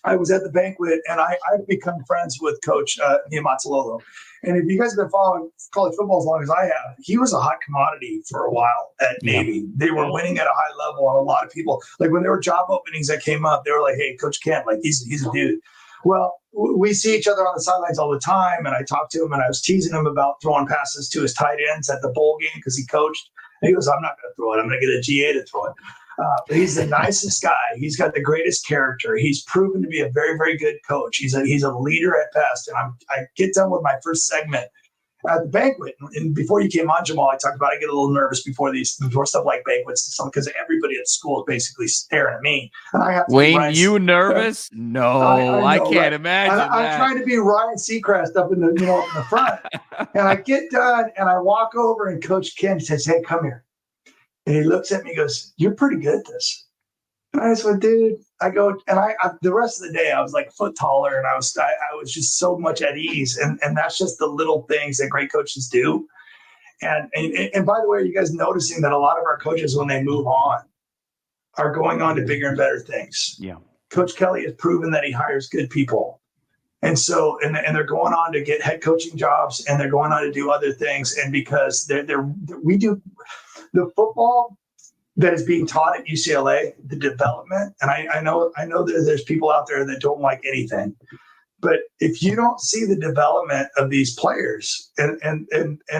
I was at the banquet and I've become friends with Coach Niamatalolo. And if you guys have been following college football as long as I have, he was a hot commodity for a while at Navy. They were winning at a high level, and a lot of people, like when there were job openings that came up, they were like, hey, Coach Kent, like he's a dude. Well, we see each other on the sidelines all the time, and I talked to him, and I was teasing him about throwing passes to his tight ends at the bowl game because he coached. And he goes, I'm not going to throw it. I'm going to get a GA to throw it. But he's the nicest guy. He's got the greatest character. He's proven to be a very, very good coach. He's a leader at best. And I get done with my first segment at the banquet. And before you came on, Jamal, I talked about I get a little nervous before stuff like banquets and stuff because everybody at school is basically staring at me. And I have to Wayne, you nervous? No, I can't right? imagine that. I'm trying to be Ryan Seacrest up in the front. And I get done and I walk over and Coach Ken says, hey, come here. And he looks at me and goes, you're pretty good at this. And I just went, dude, I go, and I the rest of the day, I was like a foot taller and I was just so much at ease. And that's just the little things that great coaches do. And by the way, are you guys noticing that a lot of our coaches, when they move on, are going on to bigger and better things? Yeah. Coach Kelly has proven that he hires good people. And so, and they're going on to get head coaching jobs and they're going on to do other things. And because we do the football that is being taught at UCLA, the development, and I know that there's people out there that don't like anything, but if you don't see the development of these players and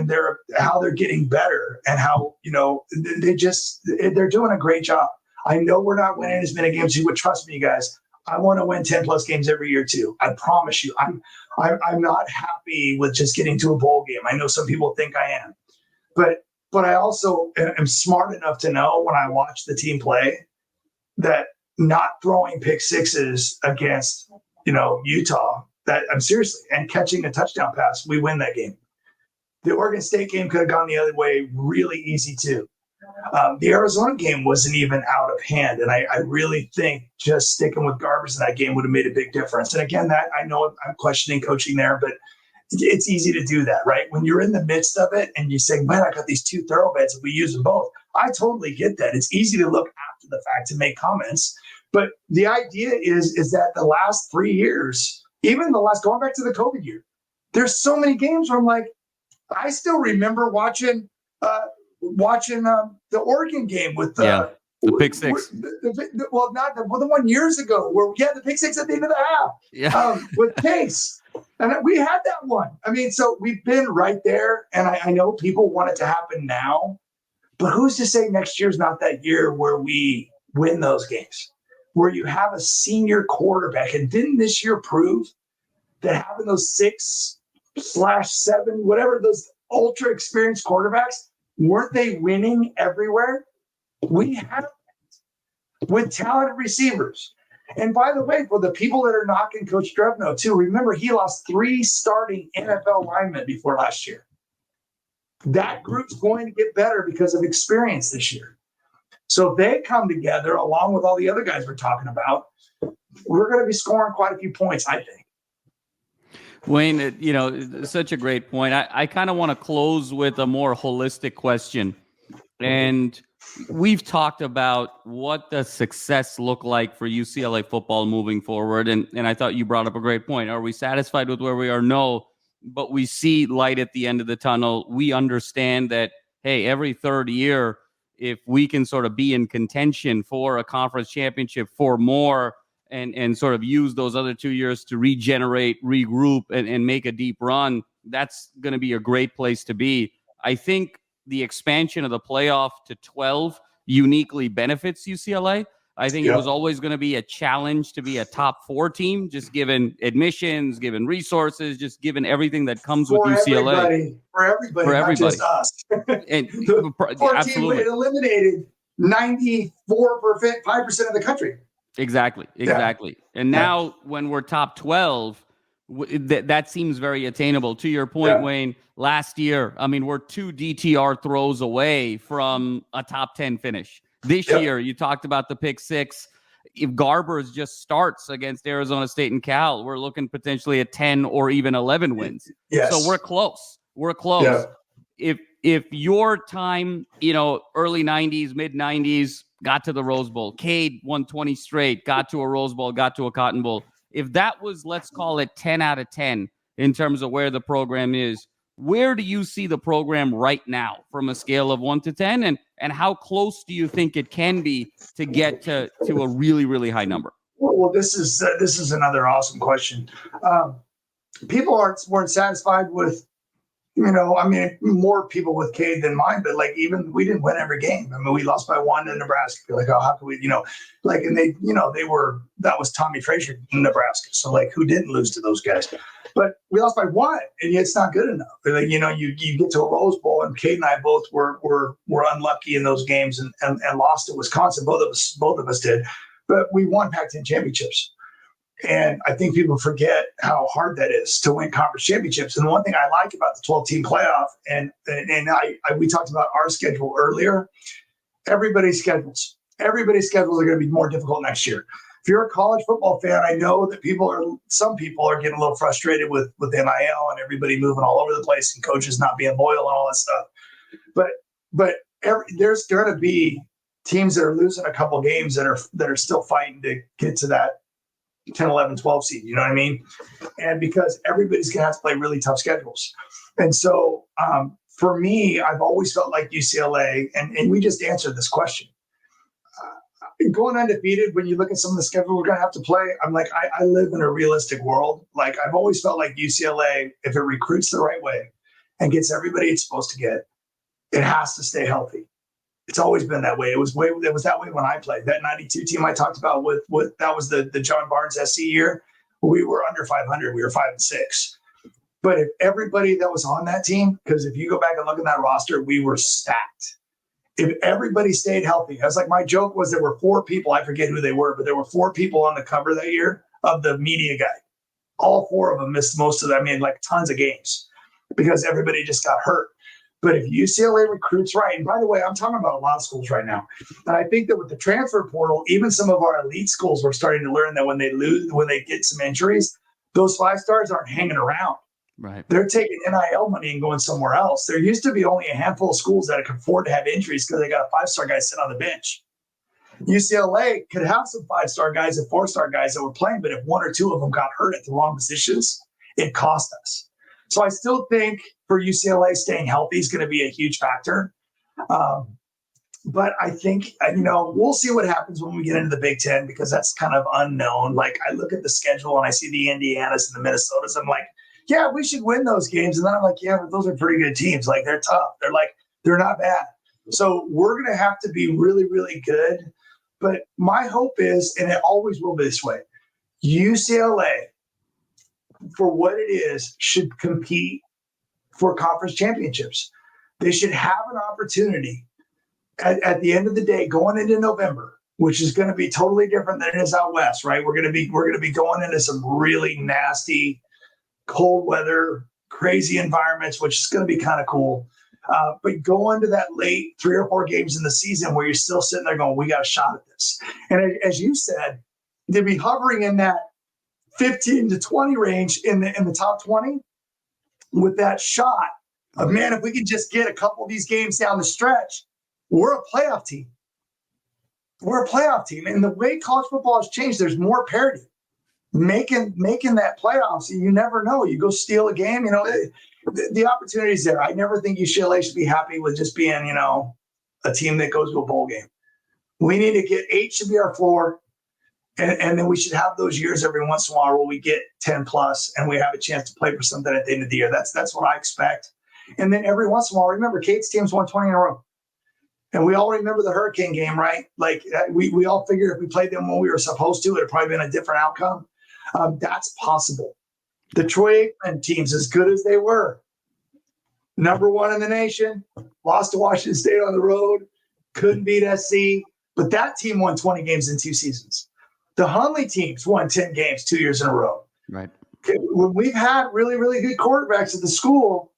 their how they're getting better and how they're doing a great job. I know we're not winning as many games as you would. Trust me, you guys. I want to win 10+ games every year too. I promise you. I'm not happy with just getting to a bowl game. I know some people think I am, but I also am smart enough to know when I watch the team play that not throwing pick sixes against, Utah, that I'm seriously, and catching a touchdown pass, we win that game. The Oregon State game could have gone the other way really easy too. The Arizona game wasn't even out of hand. And I really think just sticking with Garbers in that game would have made a big difference. And again, that I know I'm questioning coaching there, but it's easy to do that, right? When you're in the midst of it and you say, man, I got these two thoroughbreds and we use them both. I totally get that. It's easy to look after the fact and make comments. But the idea is that the last 3 years, even going back to the COVID year, there's so many games where I'm like, I still remember watching the Oregon game with the pick six. The one years ago where we had the pick six at the end of the half with Case. And we had that one. I mean, so we've been right there. And I know people want it to happen now. But who's to say next year's not that year where we win those games? where you have a senior quarterback. And didn't this year prove that having those 6/7, whatever, those ultra experienced quarterbacks, weren't they winning everywhere? We have it with talented receivers. And by the way, for the people that are knocking Coach Drevno too, remember he lost 3 starting NFL linemen before last year. That group's going to get better because of experience this year. So if they come together along with all the other guys we're talking about, we're going to be scoring quite a few points, I think. Wayne, such a great point. I kind of want to close with a more holistic question. And we've talked about what does success look like for UCLA football moving forward. And I thought you brought up a great point. Are we satisfied with where we are? No, but we see light at the end of the tunnel. We understand that, hey, every third year, if we can sort of be in contention for a conference championship, for more, and sort of use those other 2 years to regenerate, regroup, and make a deep run, that's going to be a great place to be. I think the expansion of the playoff to 12 uniquely benefits UCLA. I think it was always going to be a challenge to be a top 4 team, just given admissions, given resources, just given everything that comes with UCLA. For everybody, not just us. And the 4 team eliminated 94%, 5% of the country. Exactly. And now when we're top 12, that seems very attainable. To your point, Wayne, last year, I mean, we're 2 DTR throws away from a top 10 finish. This year, you talked about the pick 6. If Garbers just starts against Arizona State and Cal, we're looking potentially at 10 or even 11 wins. Yes. So we're close. Yeah. If your time, early 90s, mid 90s, got to the Rose Bowl, Cade won 20 straight, got to a Rose Bowl, got to a Cotton Bowl. If that was, let's call it 10 out of 10 in terms of where the program is, where do you see the program right now from a scale of 1 to 10? And how close do you think it can be to get to a really, really high number? Well, this is another awesome question. People weren't satisfied with, more people with Cade than mine, but even we didn't win every game. I mean, we lost by 1 in Nebraska. You're like, oh, how can we, and that was Tommy Frazier in Nebraska. So who didn't lose to those guys? But we lost by 1, and yet it's not good enough. You get to a Rose Bowl, and Cade and I both were unlucky in those games and lost to Wisconsin. Both of us did, but we won Pac-10 championships. And I think people forget how hard that is to win conference championships. And one thing I like about the 12-team playoff, and we talked about our schedule earlier, everybody's schedules are going to be more difficult next year. If you're a college football fan, I know that some people are getting a little frustrated with NIL and everybody moving all over the place and coaches not being loyal and all that stuff. But there's going to be teams that are losing a couple games that are still fighting to get to that 10, 11, 12 seed, you know what I mean? And because everybody's going to have to play really tough schedules. And so for me, I've always felt like UCLA, and we just answered this question. Going undefeated, when you look at some of the schedule we're going to have to play, I'm like, I live in a realistic world. I've always felt like UCLA, if it recruits the right way and gets everybody it's supposed to get, it has to stay healthy. It's always been that way. It was that way when I played. That 92 team I talked about with that was the John Barnes SC year. We were under 500. We were 5-6. But if everybody that was on that team, because if you go back and look at that roster, we were stacked. If everybody stayed healthy, I was like, my joke was there were 4 people. I forget who they were, but there were 4 people on the cover that year of the media guide. All 4 of them missed most of them. I mean, tons of games because everybody just got hurt. But if UCLA recruits right, and by the way, I'm talking about a lot of schools right now. And I think that with the transfer portal, even some of our elite schools were starting to learn that when they get some injuries, those 5 stars aren't hanging around. Right. They're taking NIL money and going somewhere else. There used to be only a handful of schools that could afford to have injuries because they got a 5-star guy sitting on the bench. UCLA could have some 5-star guys and 4-star guys that were playing, but if 1 or 2 of them got hurt at the wrong positions, it cost us. So I still think for UCLA, staying healthy is going to be a huge factor. But I think, we'll see what happens when we get into the Big Ten because that's kind of unknown. I look at the schedule and I see the Indianas and the Minnesotas. I'm like, yeah, we should win those games. And then I'm like, yeah, but those are pretty good teams. They're tough. They're not bad. So we're going to have to be really, really good But my hope is, and it always will be this way, UCLA, for what it is, should compete for conference championships. They should have an opportunity at the end of the day, going into November, which is going to be totally different than it is out west, right? We're going to be going into some really nasty, cold weather, crazy environments, which is going to be kind of cool. But go into that late 3 or 4 games in the season where you're still sitting there going, we got a shot at this. And as you said, to be hovering in that 15 to 20 range in the top 20 with that shot of, man, if we can just get a couple of these games down the stretch, we're a playoff team. We're a playoff team. And the way college football has changed, there's more parity. Making that playoffs, you never know. You go steal a game, the opportunity's there. I never think UCLA should be happy with just being, a team that goes to a bowl game. We need to get 8 should be our floor. And then we should have those years every once in a while where we get 10 plus and we have a chance to play for something at the end of the year. That's what I expect. And then every once in a while, remember, Kate's team's won 20 in a row. And we all remember the Hurricane game, right? Like we all figured if we played them when we were supposed to, it would probably been a different outcome. That's possible. The Troy Aikman teams, as good as they were, number 1 in the nation, lost to Washington State on the road, couldn't beat SC, but that team won 20 games in 2 seasons. The Hunley teams won 10 games 2 years in a row. Right. When we've had really, really good quarterbacks at the school,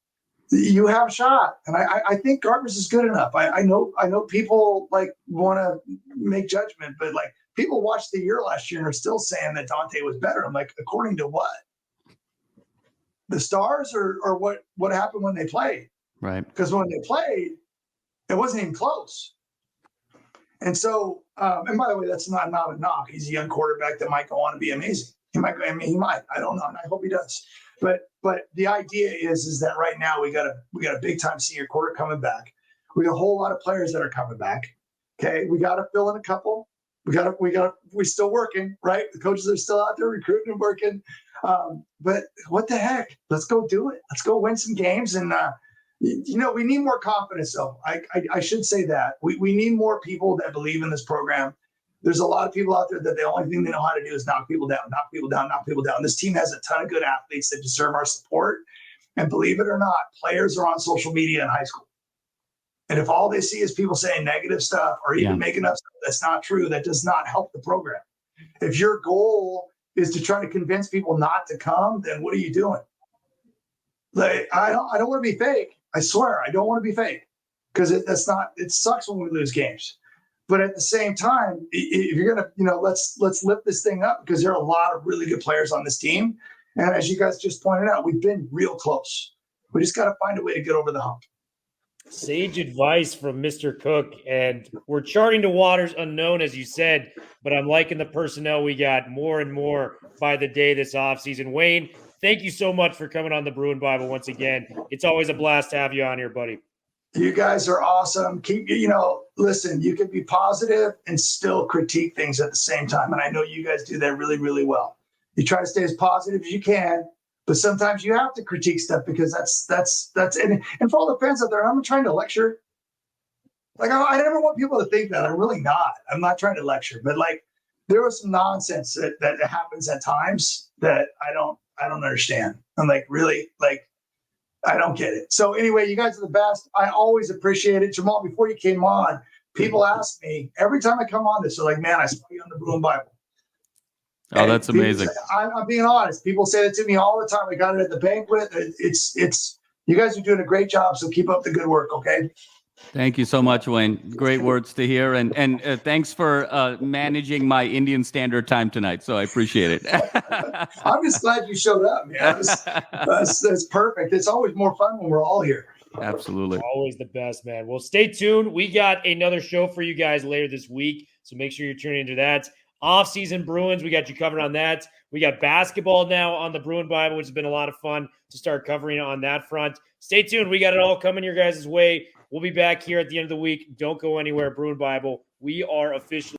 you have a shot. And I think Gardner's is good enough. I know people want to make judgment, but people watched the year last year and are still saying that Dante was better. I'm like, according to what? The stars or what happened when they played? Right. Because when they played, it wasn't even close. And so, and by the way, that's not a knock. He's a young quarterback that might go on to be amazing. He might. I don't know, and I hope he does. But the idea is that right now we got a big time senior quarter coming back. We got a whole lot of players that are coming back. Okay, we got to fill in a couple. We're still working, right? The coaches are still out there recruiting and working. But what the heck? Let's go do it. Let's go win some games. And, we need more confidence, though. I should say that. We need more people that believe in this program. There's a lot of people out there that the only thing they know how to do is knock people down. This team has a ton of good athletes that deserve our support. And believe it or not, players are on social media in high school. And if all they see is people saying negative stuff or even making up stuff that's not true, that does not help the program. If your goal is to try to convince people not to come, then what are you doing? I don't want to be fake. I swear, I don't want to be fake because it sucks when we lose games. But at the same time, if you're going to, let's lift this thing up because there are a lot of really good players on this team. And as you guys just pointed out, we've been real close. We just got to find a way to get over the hump. Sage advice from Mr. Cook, and we're charting the waters unknown, as you said, but I'm liking the personnel we got more and more by the day this offseason. Wayne, thank you so much for coming on the Bruin Bible once again. It's always a blast to have you on here, buddy. You guys are awesome. Listen, you can be positive and still critique things at the same time, and I know you guys do that really, really well. You try to stay as positive as you can, but sometimes you have to critique stuff because that's and for all the fans out there, I'm not trying to lecture. I never want people to think that. I'm really not. I'm not trying to lecture, but there was some nonsense that happens at times that I don't understand. I'm really I don't get it. So anyway, you guys are the best. I always appreciate it. Jamal, before you came on, people ask me every time I come on this, they're like, man, I saw you on the Bruin Bible. Oh, and that's amazing. I'm being honest. People say that to me all the time. I got it at the banquet. It's you guys are doing a great job. So keep up the good work. Okay. Thank you so much, Wayne. Great words to hear. And thanks for managing my Indian Standard Time tonight. So I appreciate it. I'm just glad you showed up, man. That's perfect. It's always more fun when we're all here. Absolutely. Always the best, man. Well, stay tuned. We got another show for you guys later this week. So make sure you're tuning into that. Off-season Bruins, we got you covered on that. We got basketball now on the Bruin Bible, which has been a lot of fun to start covering on that front. Stay tuned. We got it all coming your guys' way. We'll be back here at the end of the week. Don't go anywhere. Bruin Bible, we are officially